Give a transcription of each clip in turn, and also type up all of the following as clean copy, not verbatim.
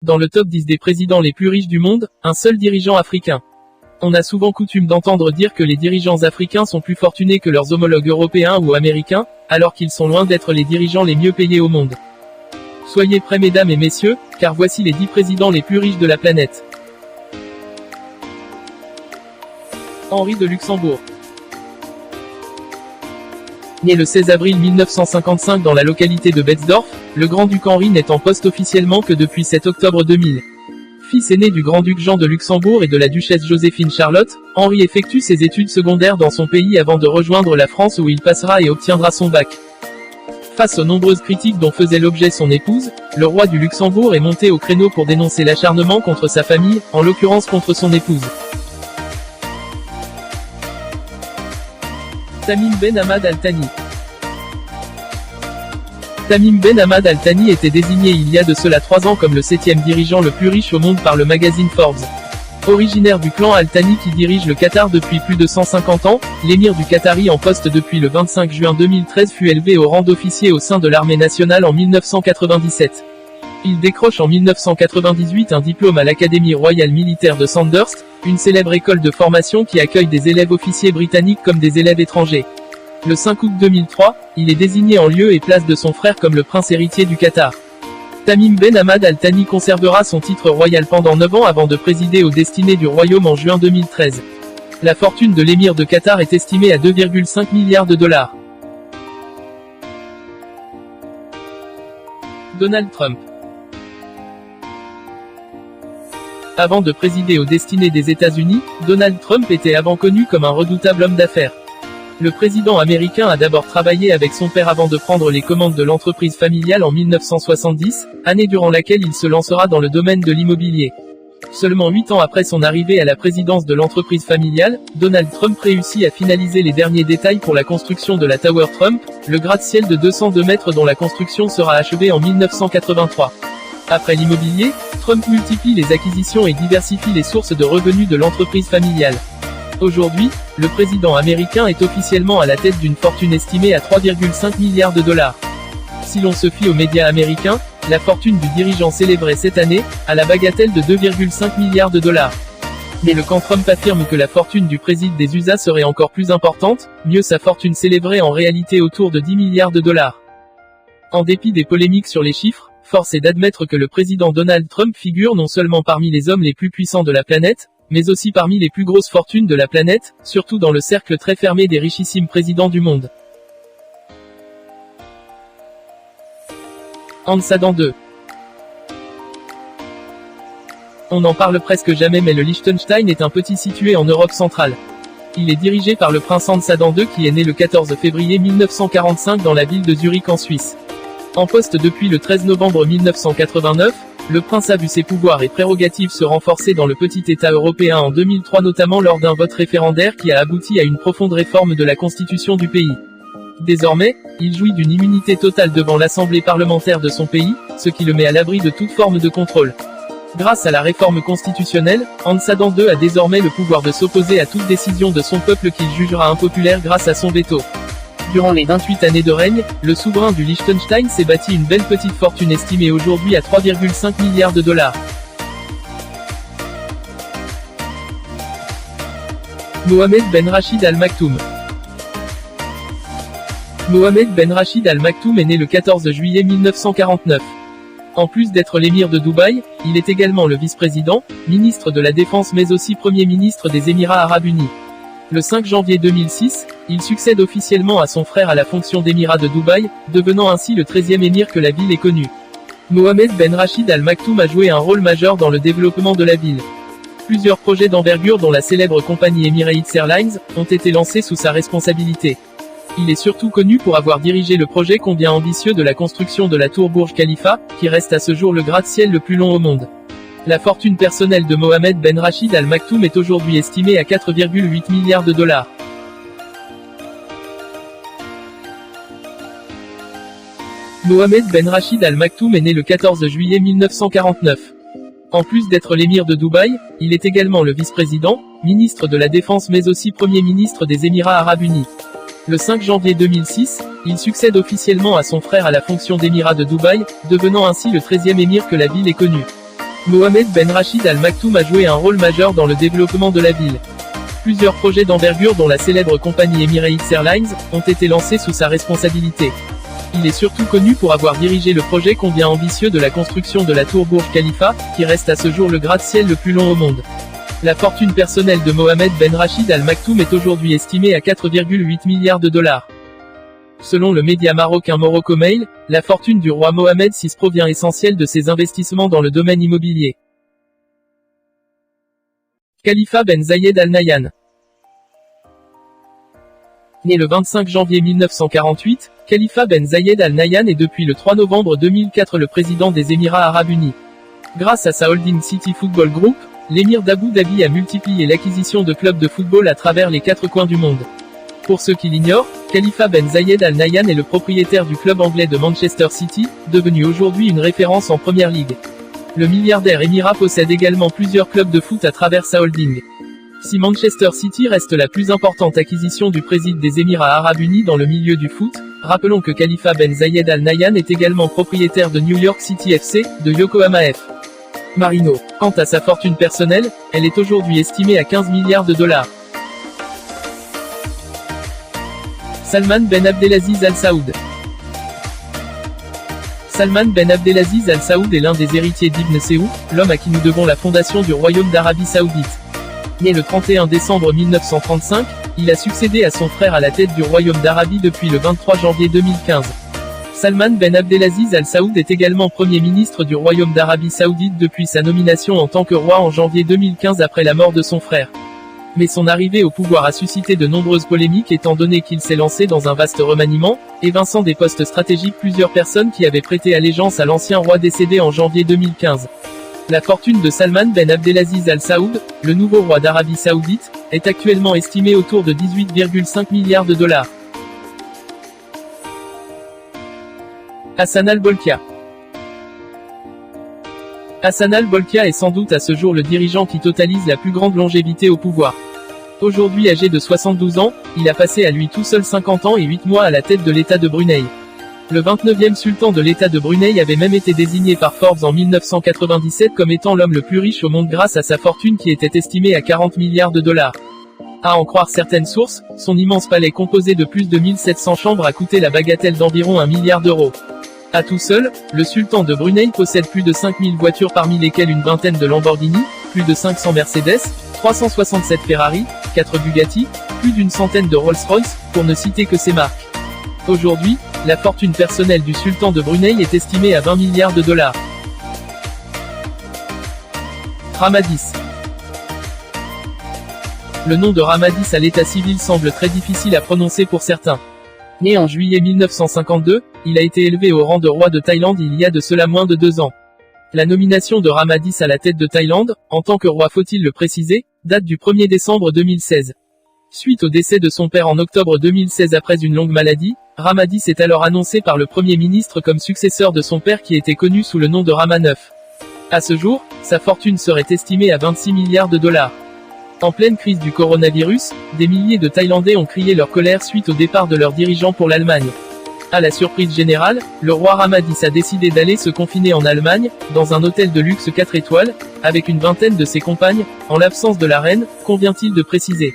Dans le top 10 des présidents les plus riches du monde, un seul dirigeant africain. On a souvent coutume d'entendre dire que les dirigeants africains sont plus fortunés que leurs homologues européens ou américains, alors qu'ils sont loin d'être les dirigeants les mieux payés au monde. Soyez prêts mesdames et messieurs, car voici les 10 présidents les plus riches de la planète. Henri de Luxembourg. Né le 16 avril 1955 dans la localité de Betzdorf, le grand-duc Henri n'est en poste officiellement que depuis 7 octobre 2000. Fils aîné du grand-duc Jean de Luxembourg et de la duchesse Joséphine Charlotte, Henri effectue ses études secondaires dans son pays avant de rejoindre la France où il passera et obtiendra son bac. Face aux nombreuses critiques dont faisait l'objet son épouse, le roi du Luxembourg est monté au créneau pour dénoncer l'acharnement contre sa famille, en l'occurrence contre son épouse. Tamim Ben Hamad Al Thani. Tamim Ben Hamad Al Thani était désigné il y a de cela 3 ans comme le 7e dirigeant le plus riche au monde par le magazine Forbes. Originaire du clan Al Thani qui dirige le Qatar depuis plus de 150 ans, l'émir du Qatari en poste depuis le 25 juin 2013 fut élevé au rang d'officier au sein de l'armée nationale en 1997. Il décroche en 1998 un diplôme à l'Académie royale militaire de Sandhurst, une célèbre école de formation qui accueille des élèves officiers britanniques comme des élèves étrangers. Le 5 août 2003, il est désigné en lieu et place de son frère comme le prince héritier du Qatar. Tamim Ben Hamad Al Thani conservera son titre royal pendant 9 ans avant de présider aux destinées du royaume en juin 2013. La fortune de l'émir de Qatar est estimée à 2,5 milliards de dollars. Donald Trump. Avant de présider aux destinées des États-Unis, Donald Trump était avant connu comme un redoutable homme d'affaires. Le président américain a d'abord travaillé avec son père avant de prendre les commandes de l'entreprise familiale en 1970, année durant laquelle il se lancera dans le domaine de l'immobilier. Seulement 8 ans après son arrivée à la présidence de l'entreprise familiale, Donald Trump réussit à finaliser les derniers détails pour la construction de la Tower Trump, le gratte-ciel de 202 mètres dont la construction sera achevée en 1983. Après l'immobilier, Trump multiplie les acquisitions et diversifie les sources de revenus de l'entreprise familiale. Aujourd'hui, le président américain est officiellement à la tête d'une fortune estimée à 3,5 milliards de dollars. Si l'on se fie aux médias américains, la fortune du dirigeant célébrée cette année, à la bagatelle de 2,5 milliards de dollars. Mais le camp Trump affirme que la fortune du président des USA serait encore plus importante, mieux sa fortune s'élèverait en réalité autour de 10 milliards de dollars. En dépit des polémiques sur les chiffres, force est d'admettre que le président Donald Trump figure non seulement parmi les hommes les plus puissants de la planète, mais aussi parmi les plus grosses fortunes de la planète, surtout dans le cercle très fermé des richissimes présidents du monde. Hans Adam II. On n'en parle presque jamais mais le Liechtenstein est un petit situé en Europe centrale. Il est dirigé par le prince Hans Adam II qui est né le 14 février 1945 dans la ville de Zurich en Suisse. En poste depuis le 13 novembre 1989, le prince a vu ses pouvoirs et prérogatives se renforcer dans le petit État européen en 2003 notamment lors d'un vote référendaire qui a abouti à une profonde réforme de la constitution du pays. Désormais, il jouit d'une immunité totale devant l'Assemblée parlementaire de son pays, ce qui le met à l'abri de toute forme de contrôle. Grâce à la réforme constitutionnelle, Hans Adam II a désormais le pouvoir de s'opposer à toute décision de son peuple qu'il jugera impopulaire grâce à son veto. Durant les 28 années de règne, le souverain du Liechtenstein s'est bâti une belle petite fortune estimée aujourd'hui à 3,5 milliards de dollars. Mohamed Ben Rachid Al Maktoum. Mohamed Ben Rachid Al Maktoum est né le 14 juillet 1949. En plus d'être l'émir de Dubaï, il est également le vice-président, ministre de la Défense mais aussi Premier ministre des Émirats Arabes Unis. Le 5 janvier 2006, il succède officiellement à son frère à la fonction d'émirat de Dubaï, devenant ainsi le 13e émir que la ville ait connu. Mohamed Ben Rachid Al Maktoum a joué un rôle majeur dans le développement de la ville. Plusieurs projets d'envergure dont la célèbre compagnie Emirates Airlines, ont été lancés sous sa responsabilité. Il est surtout connu pour avoir dirigé le projet combien ambitieux de la construction de la tour Burj Khalifa, qui reste à ce jour le gratte-ciel le plus long au monde. La fortune personnelle de Mohamed Ben Rachid Al Maktoum est aujourd'hui estimée à 4,8 milliards de dollars. Mohamed Ben Rachid Al Maktoum est né le 14 juillet 1949. En plus d'être l'émir de Dubaï, il est également le vice-président, ministre de la Défense mais aussi Premier ministre des Émirats Arabes Unis. Le 5 janvier 2006, il succède officiellement à son frère à la fonction d'émirat de Dubaï, devenant ainsi le 13e émir que la ville ait connu. Mohamed Ben Rachid Al Maktoum a joué un rôle majeur dans le développement de la ville. Plusieurs projets d'envergure dont la célèbre compagnie Emirates Airlines, ont été lancés sous sa responsabilité. Il est surtout connu pour avoir dirigé le projet combien ambitieux de la construction de la tour Burj Khalifa, qui reste à ce jour le gratte-ciel le plus long au monde. La fortune personnelle de Mohamed Ben Rachid Al Maktoum est aujourd'hui estimée à 4,8 milliards de dollars. Selon le média marocain Morocco Mail, la fortune du roi Mohamed VI provient essentielle de ses investissements dans le domaine immobilier. Khalifa Ben Zayed Al Nahyan. Né le 25 janvier 1948, Khalifa Ben Zayed Al Nahyan est depuis le 3 novembre 2004 le président des Émirats Arabes Unis. Grâce à sa holding City Football Group, l'émir d'Abu Dhabi a multiplié l'acquisition de clubs de football à travers les 4 coins du monde. Pour ceux qui l'ignorent, Khalifa Ben Zayed Al Nahyan est le propriétaire du club anglais de Manchester City, devenu aujourd'hui une référence en Première Ligue. Le milliardaire émirat possède également plusieurs clubs de foot à travers sa holding. Si Manchester City reste la plus importante acquisition du président des Émirats Arabes Unis dans le milieu du foot, rappelons que Khalifa Ben Zayed Al Nahyan est également propriétaire de New York City FC, de Yokohama F. Marino. Quant à sa fortune personnelle, elle est aujourd'hui estimée à 15 milliards de dollars. Salman Ben Abdelaziz Al Saoud. Salman Ben Abdelaziz Al Saoud est l'un des héritiers d'Ibn Saoud, l'homme à qui nous devons la fondation du Royaume d'Arabie Saoudite. Né le 31 décembre 1935, il a succédé à son frère à la tête du Royaume d'Arabie depuis le 23 janvier 2015. Salman Ben Abdelaziz Al Saoud est également Premier ministre du Royaume d'Arabie Saoudite depuis sa nomination en tant que roi en janvier 2015 après la mort de son frère. Mais son arrivée au pouvoir a suscité de nombreuses polémiques étant donné qu'il s'est lancé dans un vaste remaniement, évinçant des postes stratégiques plusieurs personnes qui avaient prêté allégeance à l'ancien roi décédé en janvier 2015. La fortune de Salman Ben Abdelaziz Al Saoud, le nouveau roi d'Arabie Saoudite, est actuellement estimée autour de 18,5 milliards de dollars. Hassan al-Bolkiah. Hassan al-Bolkiah est sans doute à ce jour le dirigeant qui totalise la plus grande longévité au pouvoir. Aujourd'hui âgé de 72 ans, il a passé à lui tout seul 50 ans et 8 mois à la tête de l'État de Brunei. Le 29e sultan de l'État de Brunei avait même été désigné par Forbes en 1997 comme étant l'homme le plus riche au monde grâce à sa fortune qui était estimée à 40 milliards de dollars. À en croire certaines sources, son immense palais composé de plus de 1700 chambres a coûté la bagatelle d'environ 1 milliard d'euros. À tout seul, le sultan de Brunei possède plus de 5000 voitures parmi lesquelles une vingtaine de Lamborghini, plus de 500 Mercedes, 367 Ferrari, 4 Bugatti, plus d'une centaine de Rolls-Royce, pour ne citer que ces marques. Aujourd'hui, la fortune personnelle du sultan de Brunei est estimée à 20 milliards de dollars. Ramadis. Le nom de Ramadis à l'état civil semble très difficile à prononcer pour certains. Né en juillet 1952, il a été élevé au rang de roi de Thaïlande il y a de cela moins de 2 ans. La nomination de Ramadis à la tête de Thaïlande, en tant que roi faut-il le préciser, date du 1er décembre 2016. Suite au décès de son père en octobre 2016 après une longue maladie, Ramadis est alors annoncé par le Premier ministre comme successeur de son père qui était connu sous le nom de Rama IX. À ce jour, sa fortune serait estimée à 26 milliards de dollars. En pleine crise du coronavirus, des milliers de Thaïlandais ont crié leur colère suite au départ de leurs dirigeants pour l'Allemagne. À la surprise générale, le roi Ramadis a décidé d'aller se confiner en Allemagne, dans un hôtel de luxe 4 étoiles, avec une vingtaine de ses compagnes, en l'absence de la reine, convient-il de préciser.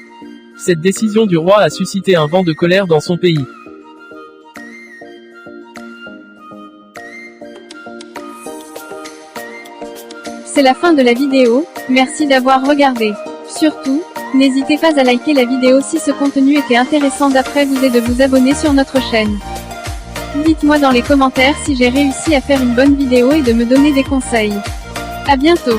Cette décision du roi a suscité un vent de colère dans son pays. C'est la fin de la vidéo, merci d'avoir regardé. Surtout, n'hésitez pas à liker la vidéo si ce contenu était intéressant d'après vous et de vous abonner sur notre chaîne. Dites-moi dans les commentaires si j'ai réussi à faire une bonne vidéo et de me donner des conseils. À bientôt.